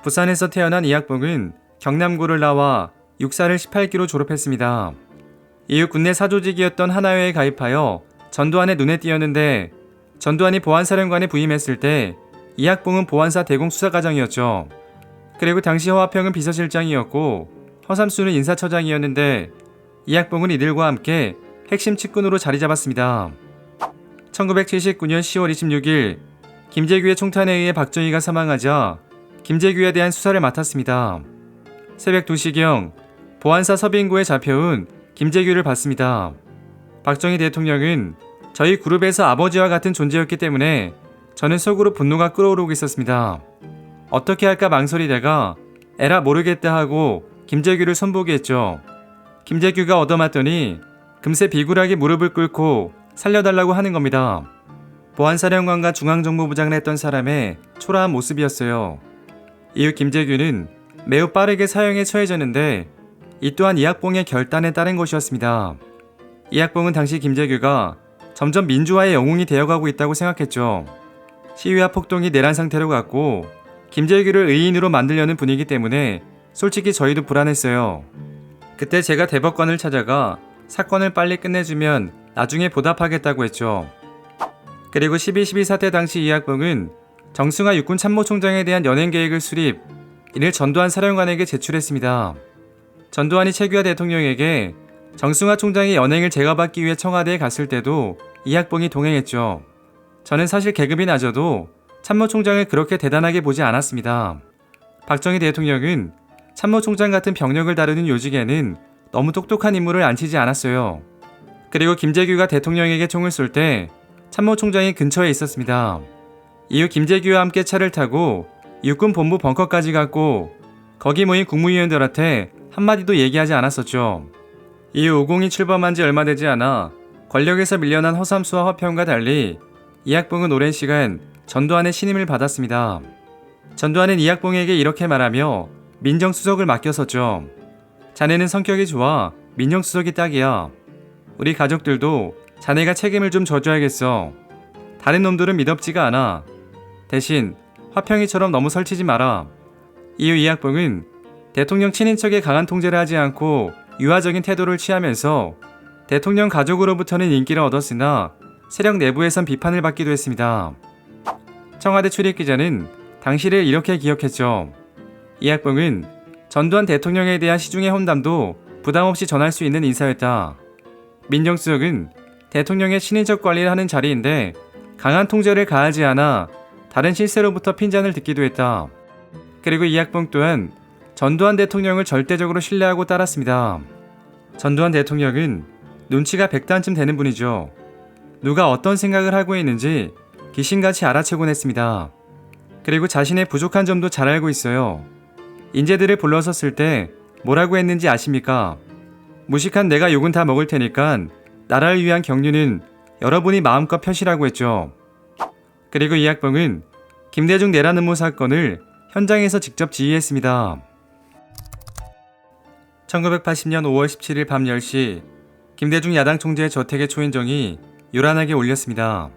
부산에서 태어난 이학봉은 경남고를 나와 육사를 18기로 졸업했습니다. 이후 국내 사조직이었던 하나회에 가입하여 전두환의 눈에 띄었는데 전두환이 보안사령관에 부임했을 때 이학봉은 보안사 대공수사과장이었죠. 그리고 당시 허화평은 비서실장이었고 허삼수는 인사처장이었는데 이학봉은 이들과 함께 핵심 측근으로 자리 잡았습니다. 1979년 10월 26일 김재규의 총탄에 의해 박정희가 사망하자 김재규에 대한 수사를 맡았습니다. 새벽 2시경 보안사 서빙구에 잡혀온 김재규를 봤습니다. 박정희 대통령은 저희 그룹에서 아버지와 같은 존재였기 때문에 저는 속으로 분노가 끓어오르고 있었습니다. 어떻게 할까 망설이다가 에라 모르겠다 하고 김재규를 손보게 했죠. 김재규가 얻어맞더니 금세 비굴하게 무릎을 꿇고 살려달라고 하는 겁니다. 보안사령관과 중앙정보부장을 했던 사람의 초라한 모습이었어요. 이후 김재규는 매우 빠르게 사형에 처해졌는데 이 또한 이학봉의 결단에 따른 것이었습니다. 이학봉은 당시 김재규가 점점 민주화의 영웅이 되어가고 있다고 생각했죠. 시위와 폭동이 내란 상태로 갔고 김재규를 의인으로 만들려는 분위기 때문에 솔직히 저희도 불안했어요. 그때 제가 대법관을 찾아가 사건을 빨리 끝내주면 나중에 보답하겠다고 했죠. 그리고 12.12 사태 당시 이학봉은 정승화 육군 참모총장에 대한 연행계획을 수립, 이를 전두환 사령관에게 제출했습니다. 전두환이 최규하 대통령에게 정승화 총장이 연행을 제거받기 위해 청와대에 갔을 때도 이학봉이 동행했죠. 저는 사실 계급이 낮아도 참모총장을 그렇게 대단하게 보지 않았습니다. 박정희 대통령은 참모총장 같은 병력을 다루는 요직에는 너무 똑똑한 인물을 앉히지 않았어요. 그리고 김재규가 대통령에게 총을 쏠 때 참모총장이 근처에 있었습니다. 이후 김재규와 함께 차를 타고 육군 본부 벙커까지 갔고 거기 모인 국무위원들한테 한마디도 얘기하지 않았었죠. 이후 502 출범한 지 얼마 되지 않아 권력에서 밀려난 허삼수와 허평과 달리 이학봉은 오랜 시간 전두환의 신임을 받았습니다. 전두환은 이학봉에게 이렇게 말하며 민정수석을 맡겼었죠. 자네는 성격이 좋아. 민정수석이 딱이야. 우리 가족들도 자네가 책임을 좀 져줘야겠어. 다른 놈들은 미덥지가 않아. 대신 화평이처럼 너무 설치지 마라. 이후 이학봉은 대통령 친인척에 강한 통제를 하지 않고 유화적인 태도를 취하면서 대통령 가족으로부터는 인기를 얻었으나 세력 내부에선 비판을 받기도 했습니다. 청와대 출입기자는 당시를 이렇게 기억했죠. 이학봉은 전두환 대통령에 대한 시중의 혼담도 부담없이 전할 수 있는 인사였다. 민정수석은 대통령의 친인척 관리를 하는 자리인데 강한 통제를 가하지 않아 다른 실세로부터 핀잔을 듣기도 했다. 그리고 이학봉 또한 전두환 대통령을 절대적으로 신뢰하고 따랐습니다. 전두환 대통령은 눈치가 100단쯤 되는 분이죠. 누가 어떤 생각을 하고 있는지 귀신같이 알아채곤 했습니다. 그리고 자신의 부족한 점도 잘 알고 있어요. 인재들을 불러섰을 때 뭐라고 했는지 아십니까? 무식한 내가 욕은 다 먹을 테니까 나라를 위한 경륜은 여러분이 마음껏 펴시라고 했죠. 그리고 이학봉은 김대중 내란 음모 사건을 현장에서 직접 지휘했습니다. 1980년 5월 17일 밤 10시 김대중 야당 총재의 저택에 초인종이 요란하게 울렸습니다.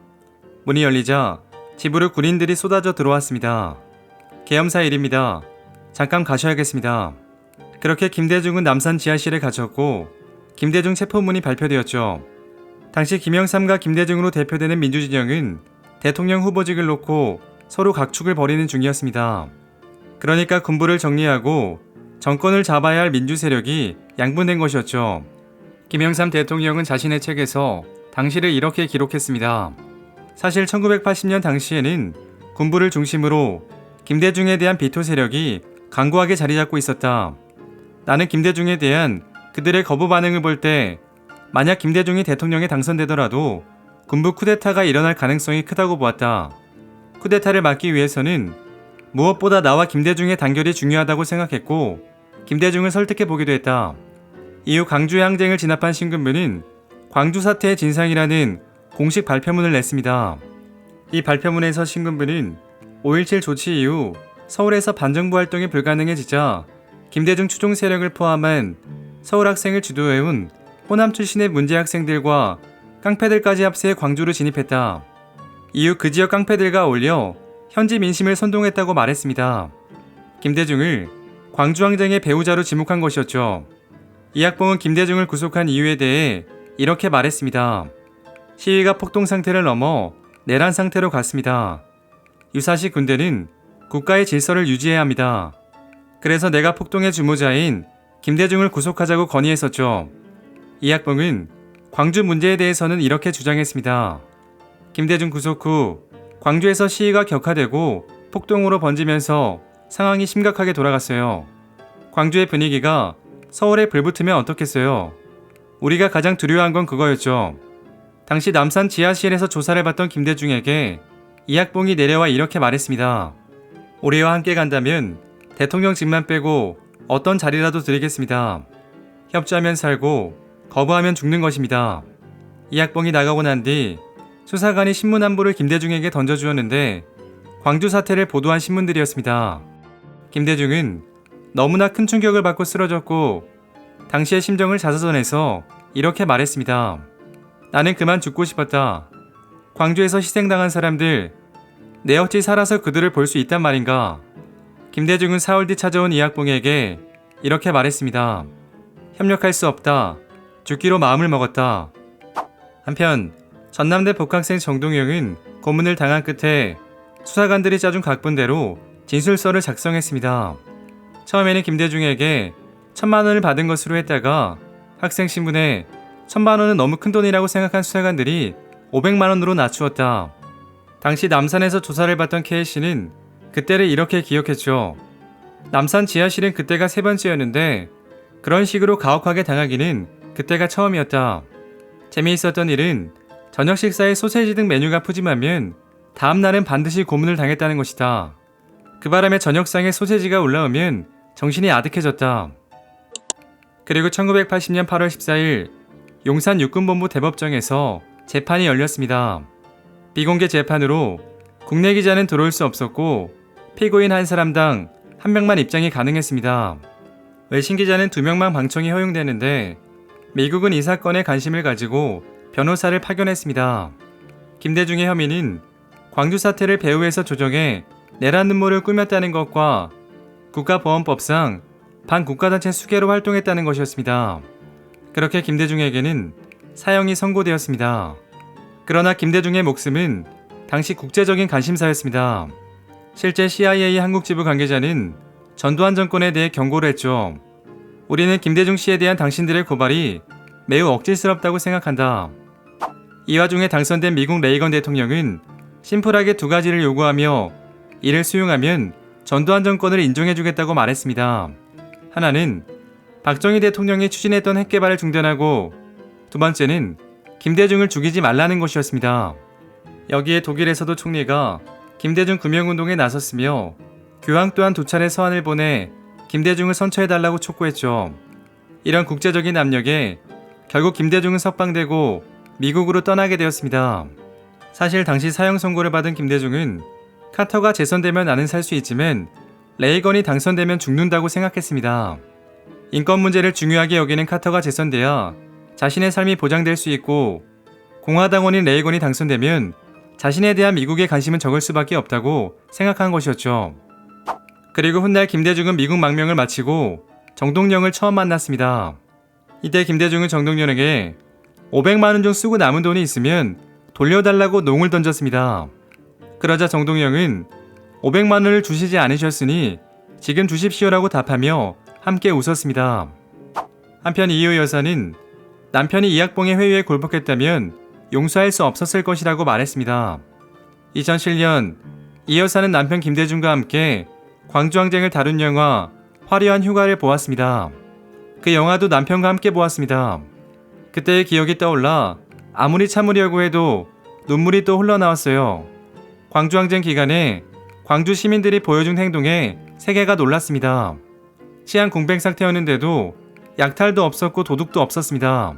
문이 열리자 집으로 군인들이 쏟아져 들어왔습니다. 계엄사 일입니다. 잠깐 가셔야겠습니다. 그렇게 김대중은 남산 지하실에 갇혔고 김대중 체포문이 발표되었죠. 당시 김영삼과 김대중으로 대표되는 민주진영은 대통령 후보직을 놓고 서로 각축을 벌이는 중이었습니다. 그러니까 군부를 정리하고 정권을 잡아야 할 민주 세력이 양분된 것이었죠. 김영삼 대통령은 자신의 책에서 당시를 이렇게 기록했습니다. 사실 1980년 당시에는 군부를 중심으로 김대중에 대한 비토 세력이 강고하게 자리 잡고 있었다. 나는 김대중에 대한 그들의 거부 반응을 볼 때 만약 김대중이 대통령에 당선되더라도 군부 쿠데타가 일어날 가능성이 크다고 보았다. 쿠데타를 막기 위해서는 무엇보다 나와 김대중의 단결이 중요하다고 생각했고 김대중을 설득해보기도 했다. 이후 광주의 항쟁을 진압한 신군부는 광주 사태의 진상이라는 공식 발표문을 냈습니다. 이 발표문에서 신군부는 5.17 조치 이후 서울에서 반정부 활동이 불가능해지자 김대중 추종 세력을 포함한 서울 학생을 주도해온 호남 출신의 문제 학생들과 깡패들까지 합세해 광주를 진입했다. 이후 그 지역 깡패들과 어울려 현지 민심을 선동했다고 말했습니다. 김대중을 광주항쟁의 배우자로 지목한 것이었죠. 이학봉은 김대중을 구속한 이유에 대해 이렇게 말했습니다. 시위가 폭동 상태를 넘어 내란 상태로 갔습니다. 유사시 군대는 국가의 질서를 유지해야 합니다. 그래서 내가 폭동의 주모자인 김대중을 구속하자고 건의했었죠. 이학봉은 광주 문제에 대해서는 이렇게 주장했습니다. 김대중 구속 후 광주에서 시위가 격화되고 폭동으로 번지면서 상황이 심각하게 돌아갔어요. 광주의 분위기가 서울에 불붙으면 어떻겠어요? 우리가 가장 두려워한 건 그거였죠. 당시 남산 지하실에서 조사를 받던 김대중에게 이학봉이 내려와 이렇게 말했습니다. 우리와 함께 간다면 대통령직만 빼고 어떤 자리라도 드리겠습니다. 협조하면 살고 거부하면 죽는 것입니다. 이학봉이 나가고 난 뒤 수사관이 신문 한 부를 김대중에게 던져주었는데 광주 사태를 보도한 신문들이었습니다. 김대중은 너무나 큰 충격을 받고 쓰러졌고 당시의 심정을 자서전에서 이렇게 말했습니다. 나는 그만 죽고 싶었다. 광주에서 희생당한 사람들, 내 어찌 살아서 그들을 볼 수 있단 말인가. 김대중은 사흘 뒤 찾아온 이학봉에게 이렇게 말했습니다. 협력할 수 없다. 죽기로 마음을 먹었다. 한편 전남대 복학생 정동영은 고문을 당한 끝에 수사관들이 짜준 각본대로 진술서를 작성했습니다. 처음에는 김대중에게 1,000만 원을 받은 것으로 했다가 학생 신분에 1,000만 원은 너무 큰 돈이라고 생각한 수사관들이 500만 원으로 낮추었다. 당시 남산에서 조사를 받던 K씨는 그때를 이렇게 기억했죠. 남산 지하실은 그때가 세 번째였는데 그런 식으로 가혹하게 당하기는 그때가 처음이었다. 재미있었던 일은 저녁 식사에 소세지 등 메뉴가 푸짐하면 다음 날은 반드시 고문을 당했다는 것이다. 그 바람에 저녁상에 소세지가 올라오면 정신이 아득해졌다. 그리고 1980년 8월 14일 용산 육군본부 대법정에서 재판이 열렸습니다. 비공개 재판으로 국내 기자는 들어올 수 없었고 피고인 한 사람당 1명만 입장이 가능했습니다. 외신 기자는 2명만 방청이 허용되는데 미국은 이 사건에 관심을 가지고 변호사를 파견했습니다. 김대중의 혐의는 광주 사태를 배후에서 조정해 내란 음모를 꾸몄다는 것과 국가보안법상 반국가단체 수괴로 활동했다는 것이었습니다. 그렇게 김대중에게는 사형이 선고되었습니다. 그러나 김대중의 목숨은 당시 국제적인 관심사였습니다. 실제 CIA 한국지부 관계자는 전두환 정권에 대해 경고를 했죠. 우리는 김대중 씨에 대한 당신들의 고발이 매우 억지스럽다고 생각한다. 이 와중에 당선된 미국 레이건 대통령은 심플하게 2가지를 요구하며 이를 수용하면 전두환 정권을 인정해주겠다고 말했습니다. 하나는 박정희 대통령이 추진했던 핵개발을 중단하고 두 번째는 김대중을 죽이지 말라는 것이었습니다. 여기에 독일에서도 총리가 김대중 구명운동에 나섰으며 교황 또한 2차례 서한을 보내 김대중을 선처해달라고 촉구했죠. 이런 국제적인 압력에 결국 김대중은 석방되고 미국으로 떠나게 되었습니다. 사실 당시 사형 선고를 받은 김대중은 카터가 재선되면 나는 살 수 있지만 레이건이 당선되면 죽는다고 생각했습니다. 인권 문제를 중요하게 여기는 카터가 재선돼야 자신의 삶이 보장될 수 있고 공화당원인 레이건이 당선되면 자신에 대한 미국의 관심은 적을 수밖에 없다고 생각한 것이었죠. 그리고 훗날 김대중은 미국 망명을 마치고 정동영을 처음 만났습니다. 이때 김대중은 정동영에게 500만 원 좀 쓰고 남은 돈이 있으면 돌려달라고 농을 던졌습니다. 그러자 정동영은 500만 원을 주시지 않으셨으니 지금 주십시오라고 답하며 함께 웃었습니다. 한편 이효 여사는 남편이 이학봉의 회유에 굴복했다면 용서할 수 없었을 것이라고 말했습니다. 2007년 이 여사는 남편 김대중과 함께 광주항쟁을 다룬 영화 화려한 휴가를 보았습니다. 그 영화도 남편과 함께 보았습니다. 그때의 기억이 떠올라 아무리 참으려고 해도 눈물이 또 흘러나왔어요. 광주항쟁 기간에 광주 시민들이 보여준 행동에 세계가 놀랐습니다. 치안 공백 상태였는데도 약탈도 없었고 도둑도 없었습니다.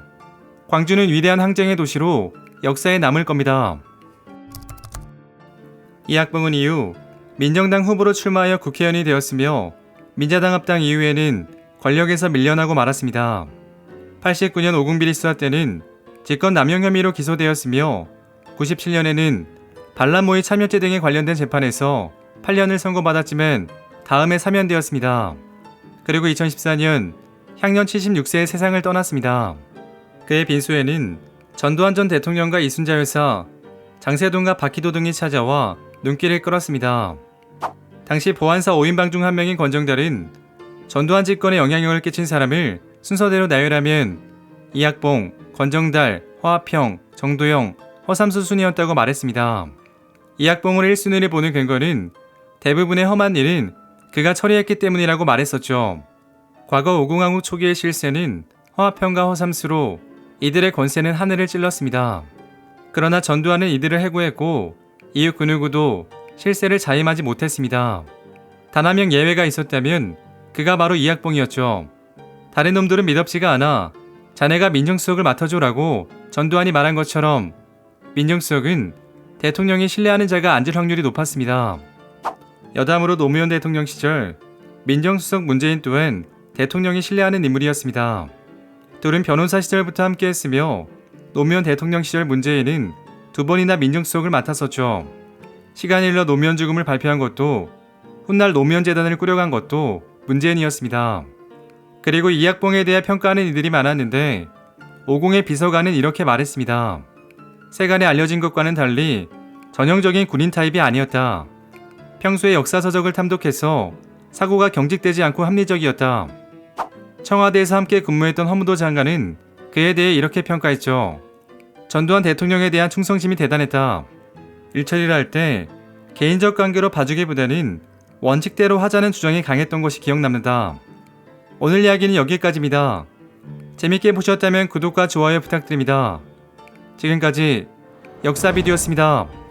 광주는 위대한 항쟁의 도시로 역사에 남을 겁니다. 이학봉은 이후 민정당 후보로 출마하여 국회의원이 되었으며 민자당 합당 이후에는 권력에서 밀려나고 말았습니다. 89년 오금비리 수사 때는 직권 남용 혐의로 기소되었으며 97년에는 반란모의 참여죄 등에 관련된 재판에서 8년을 선고받았지만 다음에 사면되었습니다. 그리고 2014년 향년 76세의 세상을 떠났습니다. 그의 빈소에는 전두환 전 대통령과 이순자 여사, 장세동과 박희도 등이 찾아와 눈길을 끌었습니다. 당시 보안사 5인방 중 한 명인 권정달은 전두환 집권에 영향력을 끼친 사람을 순서대로 나열하면 이학봉, 권정달, 허화평, 정도영, 허삼수 순이었다고 말했습니다. 이학봉을 1순위를 보는 근거는 대부분의 험한 일은 그가 처리했기 때문이라고 말했었죠. 과거 오공화국 초기의 실세는 허화평과 허삼수로 이들의 권세는 하늘을 찔렀습니다. 그러나 전두환은 이들을 해고했고 이웃 그 누구도 실세를 자임하지 못했습니다. 단 한 명 예외가 있었다면 그가 바로 이학봉이었죠. 다른 놈들은 믿업지가 않아 자네가 민정수석을 맡아줘라고 전두환이 말한 것처럼 민정수석은 대통령이 신뢰하는 자가 앉을 확률이 높았습니다. 여담으로 노무현 대통령 시절 민정수석 문재인 또한 대통령이 신뢰하는 인물이었습니다. 둘은 변호사 시절부터 함께했으며 노무현 대통령 시절 문재인은 2번이나 민정수석을 맡았었죠. 시간이 흘러 노무현 죽음을 발표한 것도 훗날 노무현 재단을 꾸려간 것도 문재인이었습니다. 그리고 이학봉에 대해 평가하는 이들이 많았는데 오공의 비서관은 이렇게 말했습니다. 세간에 알려진 것과는 달리 전형적인 군인 타입이 아니었다. 평소에 역사서적을 탐독해서 사고가 경직되지 않고 합리적이었다. 청와대에서 함께 근무했던 허무도 장관은 그에 대해 이렇게 평가했죠. 전두환 대통령에 대한 충성심이 대단했다. 일처리를 할 때 개인적 관계로 봐주기보다는 원칙대로 하자는 주장이 강했던 것이 기억납니다. 오늘 이야기는 여기까지입니다. 재밌게 보셨다면 구독과 좋아요 부탁드립니다. 지금까지 역사비디오였습니다.